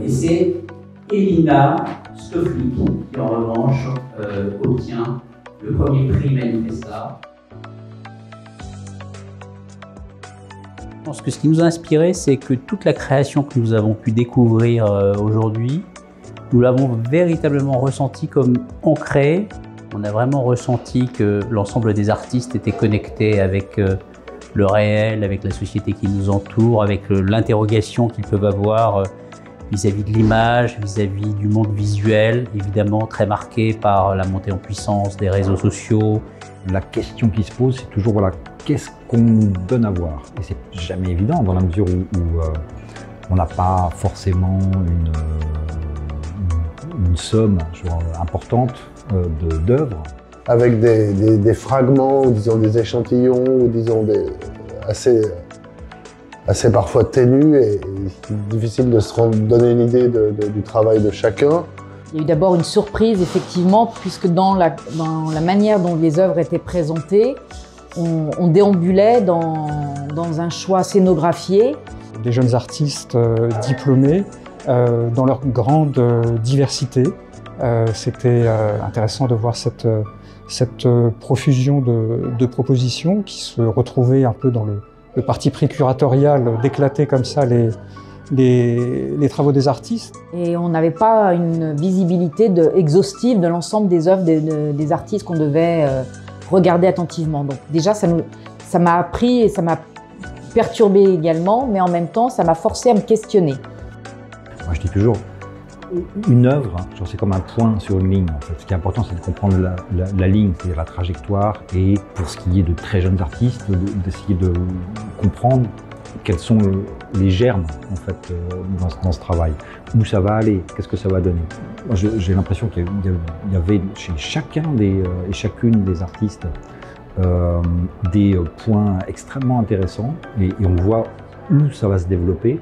Et c'est Elina Stofflik qui, en revanche, obtient le premier prix Manifesta. Je pense que ce qui nous a inspiré, c'est que toute la création que nous avons pu découvrir aujourd'hui, nous l'avons véritablement ressenti comme ancrée. On a vraiment ressenti que l'ensemble des artistes étaient connectés avec le réel, avec la société qui nous entoure, avec l'interrogation qu'ils peuvent avoir vis-à-vis de l'image, vis-à-vis du monde visuel, évidemment très marqué par la montée en puissance des réseaux sociaux. La question qui se pose, c'est toujours voilà, qu'est-ce qu'on nous donne à voir? Et c'est jamais évident dans la mesure où on n'a pas forcément une somme importante d'œuvres. Avec des fragments, ou disons des échantillons, ou disons assez parfois ténus, et c'est difficile de se donner une idée du travail de chacun. Il y a eu d'abord une surprise, effectivement, puisque dans la manière dont les œuvres étaient présentées, on déambulait dans un choix scénographié. Des jeunes artistes diplômés dans leur grande diversité. C'était intéressant de voir cette profusion de propositions qui se retrouvaient un peu dans le parti pris curatorial d'éclater comme ça les travaux des artistes. Et on n'avait pas une visibilité exhaustive de l'ensemble des œuvres des artistes qu'on devait regarder attentivement. Donc déjà, ça m'a appris et ça m'a perturbé également, mais en même temps, ça m'a forcé à me questionner. Moi, je dis toujours, une œuvre, c'est comme un point sur une ligne. En fait. Ce qui est important, c'est de comprendre la ligne, c'est-à-dire la trajectoire, et pour ce qui est de très jeunes artistes, d'essayer de comprendre quels sont les germes en fait, dans ce travail. Où ça va aller, qu'est-ce que ça va donner. Moi, j'ai l'impression qu'il y avait chez chacun et chacune des artistes des points extrêmement intéressants, et on voit où ça va se développer.